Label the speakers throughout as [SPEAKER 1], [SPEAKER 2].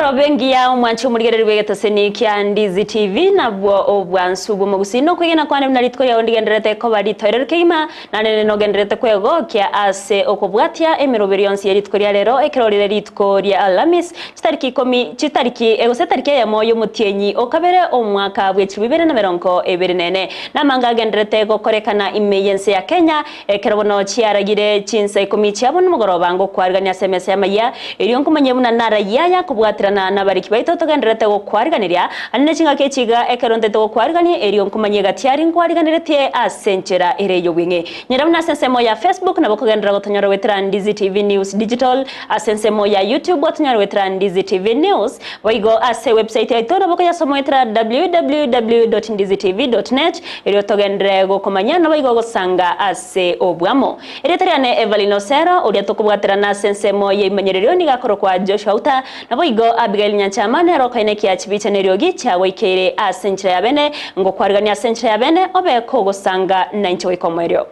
[SPEAKER 1] Okoro bengi ya umwanchi umurigere rwegetoseni kya Ndizi TV nabwo obwansubu mu Gusii no kwigena kwane mnaritko ya ondigenderete ko bari toirer keima nanene no genderete kwego kya ase okubwatia emiroberi yonsi yeritko lya lero ekirorire ritko lya Alamis chitariki 10 chitariki egosetariki ya moyo mutienyi okabere omwaka bw'ekibibere na meronko eberinene namanga genderete gokorekana imeyense ya Kenya ekerobono chiaragire CHINSA IKOMI cyabona mugoroba ngo kwariganya SMS ya AMAYIA erionkumanye buna nara yaya kubwatirana nabariki baito togenderete go kwariganirya anene chinga kechiga ekerondete go kwariganye erionkumanye gatiari ngwariganirete asenchera ereyo winge nyirabuna sensemo ya Facebook nabo kugendera gotonyora wetra Ndizi TV News Digital asensemo ya YouTube gotonyora wetra Ndizi TV News boigo ase website ya itoro boko yasomo wetra www.ndizitv.net erio togendere go kumanya no boigo gosanga ase obwamo eretariane EVERLYNE OSERO uria tokubwatirana sensemo ye imenyerero ni gakoro kwa AUTA nabo igo Abigael Nyanchama nero kaine kya chibicha neryogi cyawe kere asenchira ya bene ngo kwariganya asenchira ya bene obeko gosanga na incho ikomweryo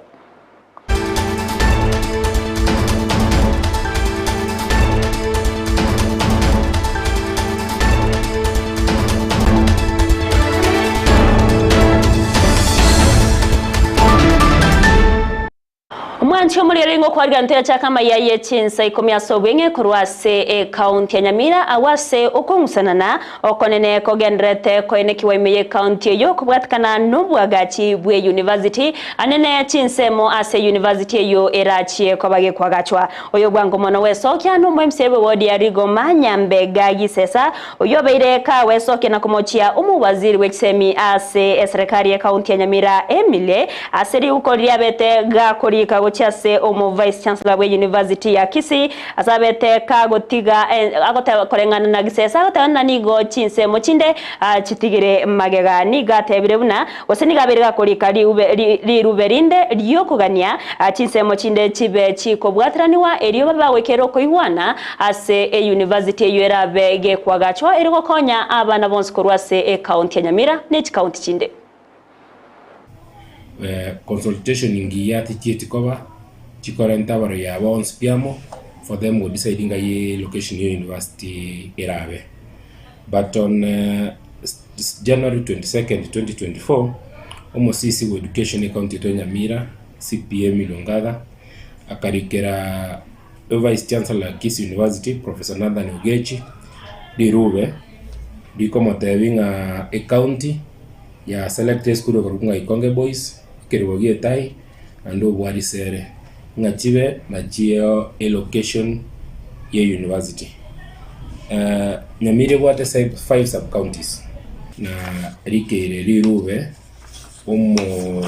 [SPEAKER 1] Mwanchi omuliro kwarigantera chaka AMAYIA CHINSA IKOMI asobwenge kurwase county ya Nyamira awase okungusanana okonene kogendrete koenekiwa imeye county yo kubwatikana nobwagachi bwe university anene CHINSA ase university yo erachie kwabage kwagachwa oyo bwango mono wesokya no mwemsebe wodi ya Rigoma Nyambega gisesa oyo beireka wesokya na kumochia umuwaziri wekisemi ase serikali ya county ya Nyamira Emile aseri ukoria bete gakorika chase omo vice chancellor we university ya Kisii asabete kagotiga agota korengana na gisesa agota nanigo CHINSA mochinde chitigire magega ni gatebire buna waseni gaberega korika li ruberinde lyokugania CHINSA mochinde chibe chiko bwatraniwa eriyo baba wekero koiwana ase university yera bege kwagachwa eriko konya abana bonse korwase county ya Nyamira ne county chinde
[SPEAKER 2] consultation ingiyati chietikoba chikorenta baro ya bonse piamo for them will deciding a location your university erabe but on January 22nd 2024 omosisi wa education county to Nyamira CPM Ilongaga akarikera vice chancellor Kisii University Professor Nathan Ogechi dirube dikomotevinga a county ya selected school of Ikonge boys keribogie tai ando bwari sere ngachibe na jio location ya university Nyamira wate 5 sub counties na rikere rirube omo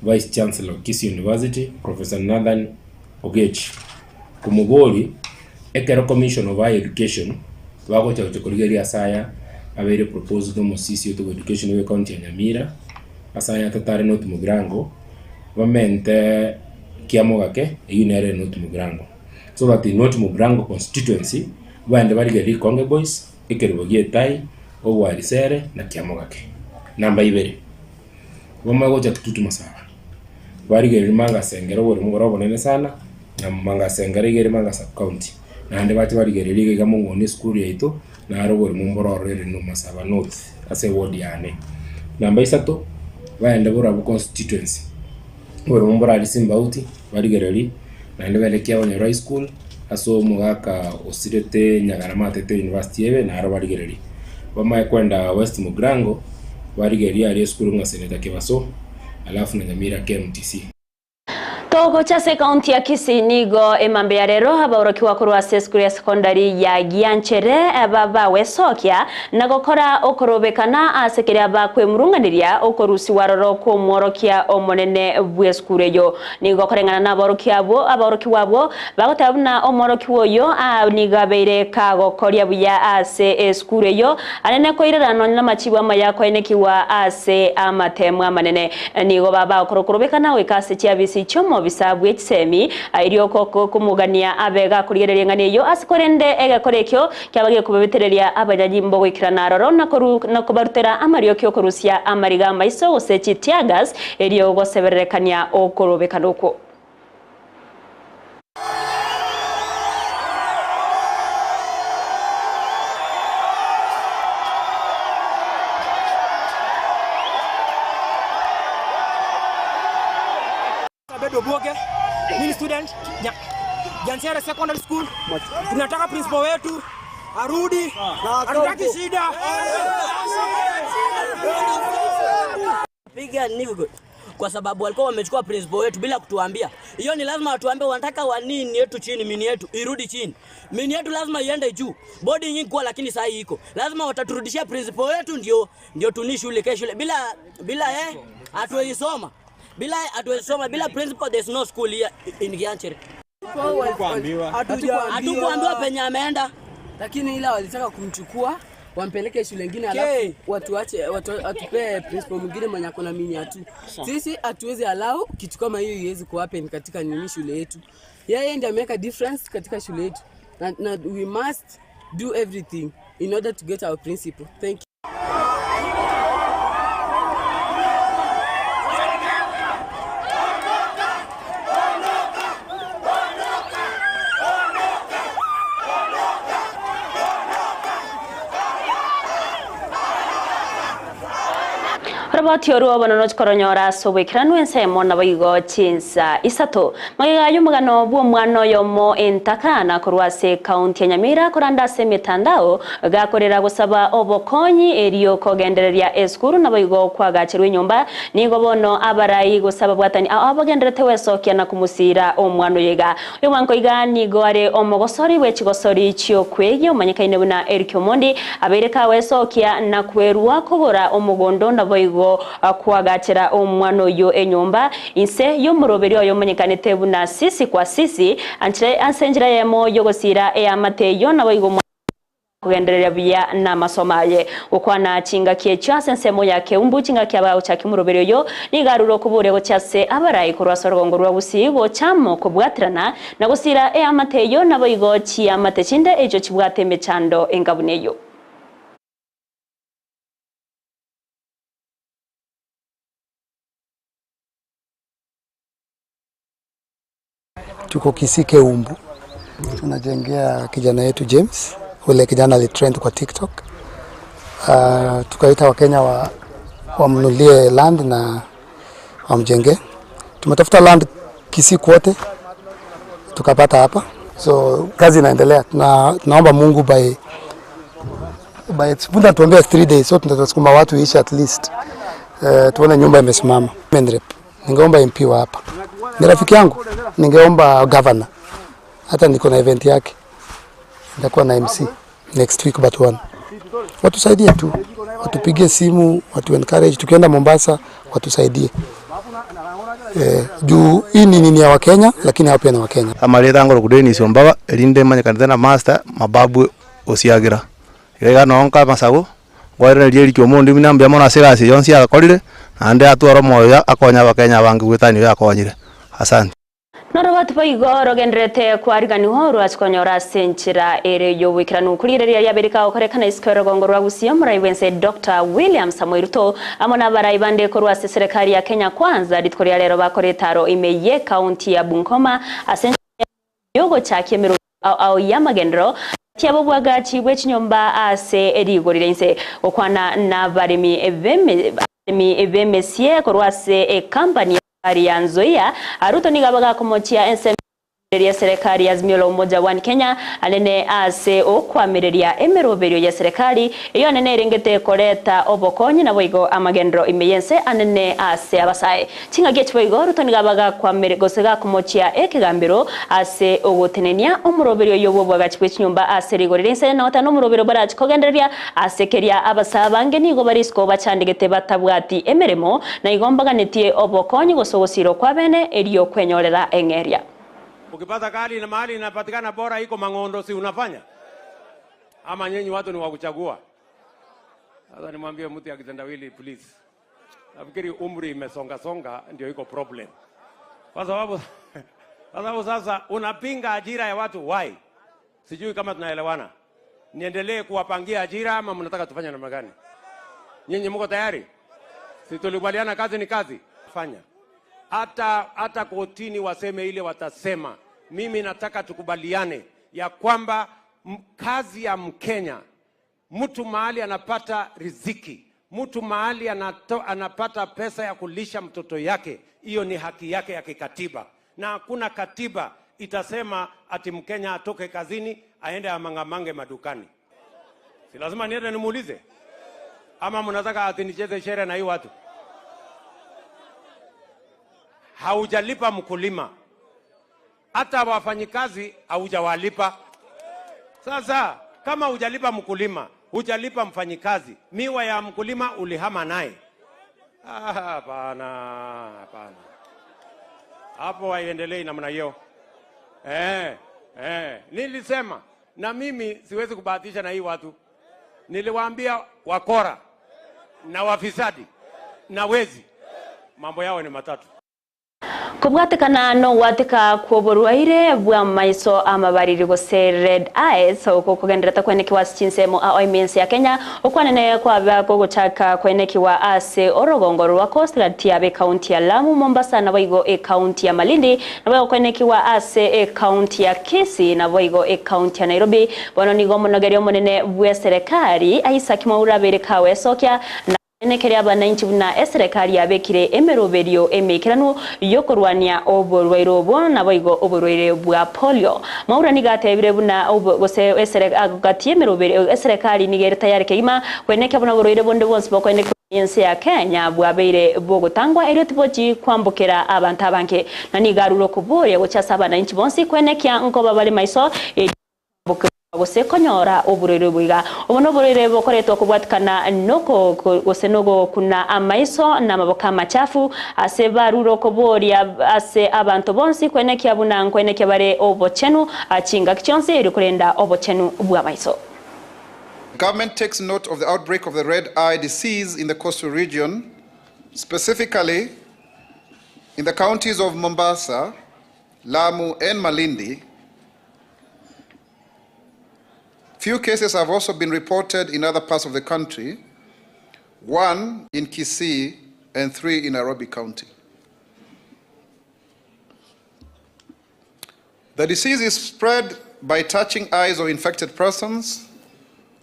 [SPEAKER 2] vice chancellor Kisii University Professor Nathan Ogechi kumugoli ekero commission of higher education wako chakuligeria saya abere proposed no sisi to education we county ya Nyamira asaya tatare not mugrango wamente kiamo gake yunere not mugrango so that not mugrango constituency wande barigeri Konge boys ekeribogie tai owari sere na kiamo gake namba ibere wamago chatutu masaba barigeri manga sengero bori mugorobo nene sana na manga sengero igeri manga sub county na ande bati barigeri liga gamungo ni school yaito na arobori mumbororo ere no masaba north ase ward yane namba isato baende bora bu constituency bora mumbora alisimba barigereri na ndebele kya onye high school aso mugaka osirete Nyagarama Tete University ebe na aro barigereri bamaye kwenda West Mugrango barigeri ali school nga seneta kebaso alafu na Nyamira KMTC Togo chase county ya Kisii nigo emambe ya rero abaurokiwa kurwase skuli ya secondary ya Gianchere baba wesokya na gokora okorobekana asekere abakwe murunganiria okorusi waroro ko mworokia omonene bwe skule yo nigo korengana na abauroki wabo bagotabuna omworoki woyo nigabeire kago koria buya ase skule yo anene koirerano na machiwa mayako enekiwa ase amatemwa manene nigo baba okorobekana wekase chiabisi chomo bisabu ekisemi irioko kumugania abega kurigereria nganiyo asikorende egakorekyo kyabage kubebetereria abanyaji mbogo ikirana roro na kubarutera amario kyo kurusia amariga maiso osechi tiagas eriyo goseberekania okorobekano
[SPEAKER 3] Bedo Boge, mimi student Nyanchama Secondary School. Tunataka principal wetu arudi, hatutaki shida.
[SPEAKER 4] Piga nigo kwa sababu walikuwa wamechukua principal wetu bila kutuambia. Hiyo ni lazima watuambie wanataka wanini yetu chini, mini yetu irudi chini. Mini yetu lazima iende juu. Bodi nyingi kwa lakini saa hii iko. Lazima wataturudishia principal wetu ndio tuni shule kesho. Bila hatuwezi soma. Bila principal there's no school here in Nyanchama. Hatukuambiwa penye ameenda,
[SPEAKER 5] lakini ila walitaka kumchukua wampeleke shule nyingine alafu atupe principal mwingine mwenye akona miniatu. Sisi hatuwezi allow kitu kama hiyo iweze kuhappen katika shule yetu. Yeye ndiye ameweka difference katika shule yetu. Na we must do everything in order to get our principal. Thank you.
[SPEAKER 1] Rabati oruwa banono koronyora sobekranwe nsemo nabayigo CHINSA isato magigayo mugano bwo mwana yomo entakana kurwase county ya Nyamira kuranda semitandao gakorera gusaba obokonyi eriyo kogendereria eskuru nabayigo kwagachirwe nyumba nigo bono abarayi gusaba bwatani abagenderete wesokia na kumusira omwana yega uyo mwanko igani gore omogosori wechigosori chyo kwege umanyikaine buna Erikyo Mondi abereka wesokia na kwerwa kobora omugondo nabayigo kwagachira omwana yo enyumba inse yo muroberi oyo manyikanete buna sisi kwa sisi ansenjira yemo yogosira AMAYIA nabayigo kugenderera bya na masomaye ukwana chinga kyecha sensemo yake umbuchinga kyaba uchaki muroberi yo nigaruro kuburego cyase abarayi kurwasorgongo rwa Gusii go chamo kubwatrana na gusira AMAYIA nabayigo chiamatechinde ejo chibwatembe chando engabuneyo.
[SPEAKER 6] Tuko Kisii Keumbu. Tunajengea kijana yetu James, ule kijana alitrend kwa TikTok. Tukaita Wakenya wamnulie land na wamjenge. Tumetafuta land Kisii kwote, tukapata hapa. So kazi inaendelea. Tunaomba Mungu by Punda tuambia 3 days, so tunatasukuma watu ishi at least. Tuone nyumba imesimama. Ningeomba MP wa hapa. Ni rafiki yangu, ningeomba governor. Hata niko na event yake. Nitakuwa na MC next week but one. Watusaidie tu. Watupigie simu, watu encourage tukienda Mombasa, watusaidie. Juu hii ni nini ya Wakenya lakini hao pia ni Wakenya.
[SPEAKER 7] Amareta ngoro kudeni siombaga elinde manyakanitha na master mababu osiagira. Iga nonka masago. Gware Erikyo Mondi minambia mona serasi yonsi agakorire ande atwaro moyo akonya Wakenya bangi gwetani yakonyire. Asante.
[SPEAKER 1] Norobati baigoro gendrete kwarigani horu askonyora senchira ere yo wikiranu kurireria yaberika okorekana iskoro gongorwa Gusii muraiwense Dr. William Samuel Ruto amona baraibande korwa serikali ya Kenya kwanza ditkoria lero bakoretaro imeye county ya Bungoma asenchira yogo chakemero au yamagendro tiabo bwaga chibwe chinyomba ase erigorirense okwana na baremi evemesie korwa se company Nzoia aruto nigabaga kumochia ya serikali ya Azimio Umoja wa Kenya anene ase okwamereria emeroberio ya serikali iyo anene irengete koleta obokonyi na boigo amagendro imeyense anene ase abasae chinga getwe boigo ruto nigabaga kwameregosega kumochia ekigambiro ase ogotenenia omuroberio yobo bwagachwe chinyumba ase rigorirense na otano muroberio barachi kogenderia ase keria abasaba bange nigo barisko bachandigete batabwati emeremo na igombaga netie obokonyi gosogosiro kwa bene eriyo kwenyorera engeria.
[SPEAKER 8] Ukipata kali na mahali inapatikana bora iko Mangondo si unafanya? Ama nyenyi watu ni wakuchagua? Sasa nimwambie mtu ya kitendawili please. Nafikiri umri imesonga ndio iko problem. Kwa sababu sasa unapinga ajira ya watu why? Sijui kama tunaelewana. Niendelee kuwapangia ajira ama mnataka tufanye namna gani? Nyinyi mko tayari? Si tulikubaliana kazi ni kazi. Fanya. Hata kotini waseme ile watasema. Mimi nataka tukubaliane ya kwamba kazi ya Mkenya, mtu mahali anapata riziki, Mtu mahali anapata pesa ya kulisha mtoto yake, hiyo ni haki yake ya kikatiba. Na hakuna katiba itasema ati Mkenya atoke kazini aende amangamange madukani. Si lazima niende nimuulize? Ama mnataka ati nicheze shere na hii watu? Haujalipa mkulima, hata wafanyikazi haujawalipa. Sasa kama hujalipa mkulima, hujalipa mfanyikazi, miwa ya mkulima ulihama naye. Hapana. Hapo haiendelei namna hiyo. Nilisema na mimi siwezi kubahatisha na hii watu. Niliwaambia wakora na wafisadi na wezi, mambo yao ni matatu.
[SPEAKER 1] Kubwatikana no watika kuburwaire bwa maiso amabariri gose red eyes uko kugendereta kwenekiwa chinsemo AMAYIA ya Kenya ukwanene kwa bako gutaka kwenekiwa ase orogongo rwa coast ya county ya Lamu, Mombasa na Boigo county ya Malindi na bako kwenekiwa ase county ya Kisii na Boigo county ya Nairobi. Bono nigo munogerio munene bwa serikali Isaac Mwaura berekawe sokya Nekeria bananchi na serikali yabekire emeroberio emekiranu yokorwania oborwairo bo na boigo oborwaire bwa polio. Mwaura nigatebire buna gose serikali emeroberio serikali nigereta yare keima kweneke buna oborwaire bonde bonse bokweneke ensi ya Kenya bwabeire bogotangwa eretiboji kwambukira abantu abanke na nigaruro kuboye gochasa abananchi bonse kwenekia nkoba bali maiso gose konyora oburere bwiga obono burere bokoretwa kubwatikana noko gose nogo kuna amaiso na maboka machafu ase baruro koboria ase abantu bonsi kwenekia buna kwenekia bare obochenu achinga kichonse eri kurenda obochenu bwa maiso.
[SPEAKER 9] Government takes note of the outbreak of the red eye disease in the coastal region, specifically in the counties of Mombasa, Lamu and Malindi. Few cases have also been reported in other parts of the country, 1 in Kisii and 3 in Nairobi County. The disease is spread by touching eyes of infected persons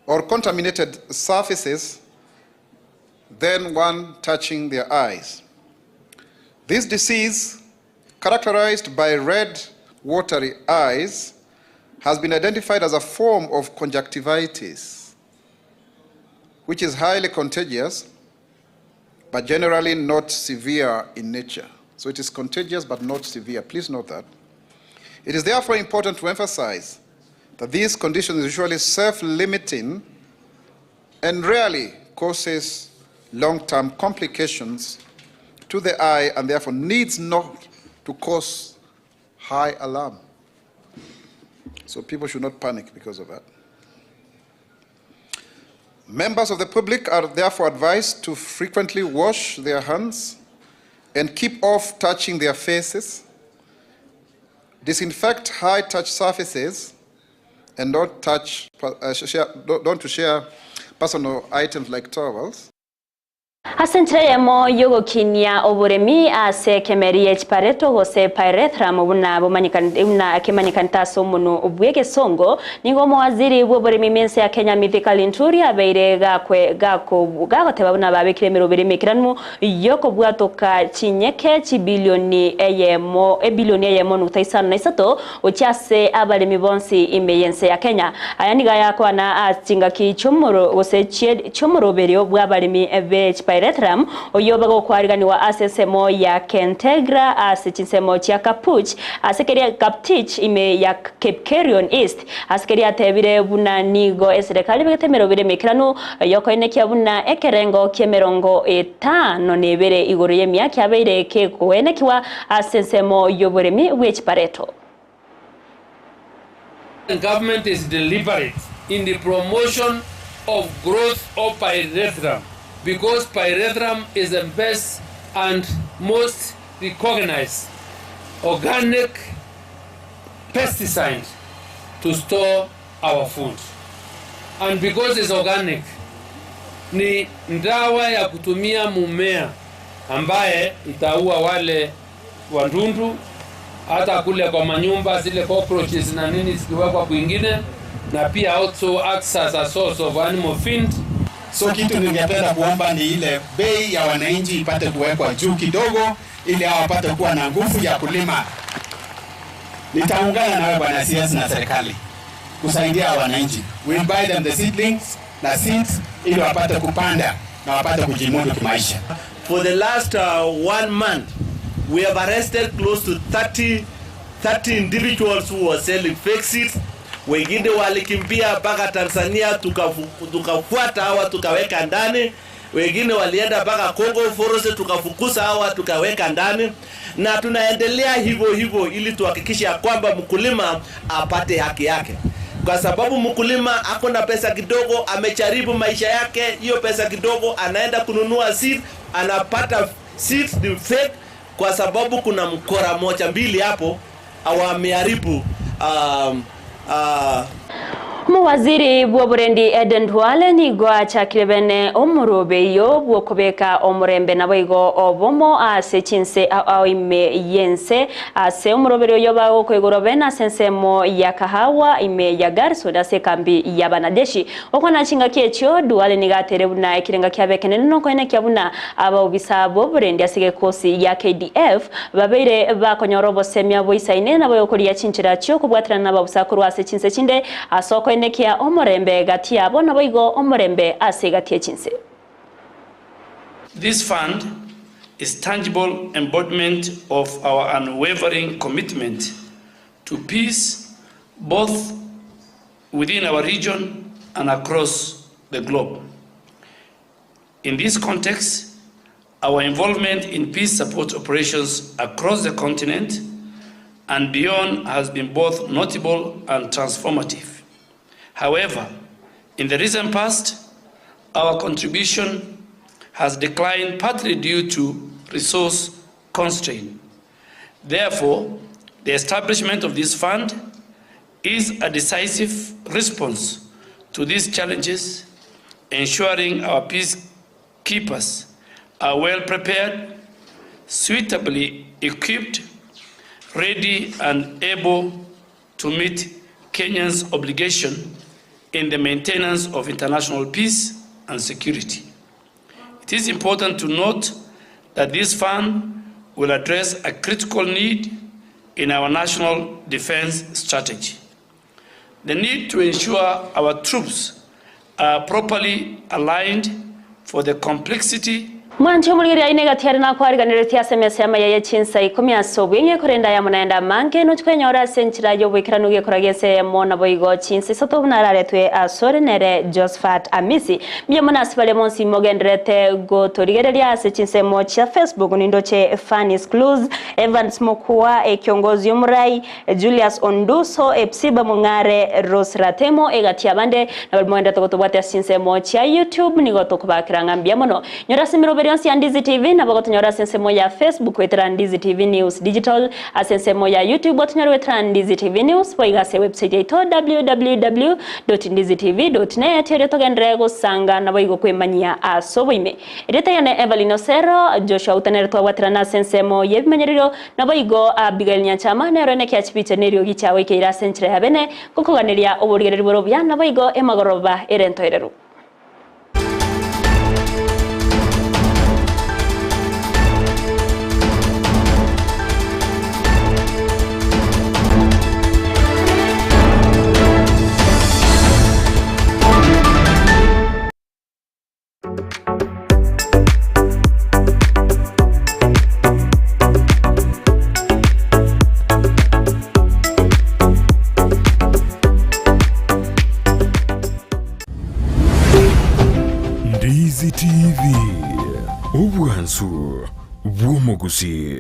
[SPEAKER 9] or contaminated surfaces, then one touching their eyes. This disease, characterized by red, watery eyes, has been identified as a form of conjunctivitis, which is highly contagious, but generally not severe in nature. So it is contagious, but not severe. Please note that. It is therefore important to emphasize that these conditions are usually self-limiting and rarely causes long-term complications to the eye and therefore needs not to cause high alarm. So people should not panic because of that. Members of the public are therefore advised to frequently wash their hands and keep off touching their faces, disinfect high-touch surfaces, and don't share personal items like towels.
[SPEAKER 1] Asentre mo yogo kinia oburemi ase kemeri echipareto gose pyrethra mubuna bomanyikana kemanyikanta somuno obwege songo ningo waziri bw'oburemi mense ya Kenya Mythical Nturi abeire gakoteba buna babekire merobere mekiranu yoko bwatoka chinyeke chibilioni eyemo nutaisana na isato ochase abalemi bonsi imeyense ya Kenya ayaniga yako na achinga kichomoro gose chomoroberio bw'abalemi ebe Pyrethrum oyoba go kwarigani wa asesemo ya Kentegra asichinsemo cha Kapuch asekeria Kaptich ime ya Cape Carrion East asekeria tebire buna nigo serikali betemero bire mekiranu yoko enekia buna ekerengo kemerongo 5 nebere igoro yemya kyabeire ke koenekiwa asesemo yoboremi which pareto.
[SPEAKER 10] The government is deliberate in the promotion of growth of Pyrethrum, because pyrethrum is the best and most recognized organic pesticide to store our food. And because it's organic, ni ndawa ya kutumia mumea ambaye itaua wale wandundu hata kule kwa manyumba zile cockroaches na nini zikiwekwa kwingine, na pia also acts as a source of animal feed.
[SPEAKER 11] So kitu ningependa kuomba ni ile bei ya wananchi ipate kuwekwa juu kidogo ili hawapate kuwa na nguvu ya kulima. Nitaungana nawe bwana CS na serikali kusaidia wananchi. We'll buy them the seedlings na seeds ili wapate kupanda na wapate kujimudu kimaisha.
[SPEAKER 12] For the last 1 month, we have arrested close to 30 individuals who were selling fake seeds. Wengine walikimbia mpaka Tanzania, tukafuata hawa tukaweka ndani. Wengine walienda mpaka Congo Forest, tukafukuza hawa tukaweka ndani. Na tunaendelea hivyo ili tuhakikishe kwamba mkulima apate haki yake. Kwa sababu mkulima ako na pesa kidogo, amecharibu maisha yake, hiyo pesa kidogo anaenda kununua seed, anapata seeds ni fake kwa sababu kuna mkora moja mbili hapo awameharibu
[SPEAKER 1] Muwaziri bw'oburendi Eden Duale nigo achakire bene omurobeyo bw'okubeka omurembe naboigo obomo ase CHINSA aime yense ase omurobero yobago kwegoro bena sensemo ya kahawa ime ya garso dase kambi ya banadeshi okwana chinga kyecho Duale nigatere buna ekirenga kyabekene no kwene kyabuna aba obisabo burendi asige kosi ya KDF babeire bakonyorobo semya boisaine naboyokori chinchira cyo kubwatira nababusakuru ase CHINSA chinde asoko enekia omorembe gati yabo naboigo omorembe ase gati CHINSA.
[SPEAKER 10] This fund is tangible embodiment of our unwavering commitment to peace both within our region and across the globe. In this context, our involvement in peace support operations across the continent and beyond has been both notable and transformative. However, in the recent past, our contribution has declined partly due to resource constraint. Therefore, the establishment of this fund is a decisive response to these challenges, ensuring our peacekeepers are well prepared, suitably equipped, ready and able to meet Kenya's obligation in the maintenance of international peace and security. It is important to note that this fund will address a critical need in our national defense strategy. The need to ensure our troops are properly aligned for the complexity.
[SPEAKER 1] Mwancho muliri aine gatiari na kwariganire tia SMS AMAYIA CHINSA IKOMI asobwenge kurenda ya munaenda mange no twenyora senchira yo bwikiranuge kuragese mona boigo CHINSA soto bunarare twe asore nere Josephat Amisi bya munasibale monsi mogendrete go torigereria ase CHINSA mocha Facebook nindoche Fanny's Clues Evans Mokua ekiongozi umurai Julius Onduso epsiba mungare Rose Ratemo egatia bande na mwenda tokotobwate CHINSA mocha YouTube nigoto kubakiranga mbya mono nyora simiro ya Ndizi TV na bagotonyora sensemo ya Facebook wetera Ndizi TV News Digital asensemo ya YouTube otonyora wetera Ndizi TV News poigase website yaito www.ndizitv.net ereto gendrego sanga na boigo kwemanyia asoboime ereta yane EVERLYNE OSERO Joshua utanere twabwatira na sensemo yebimenyerero na boigo Abigael Nyanchama na rene kyachipiche nerio gichawe keira senchire yabene kukoganiria oborgereri borobya na boigo emagoroba erento ereru.
[SPEAKER 13] Ndizi TV, obwansu bw'omu Gusii.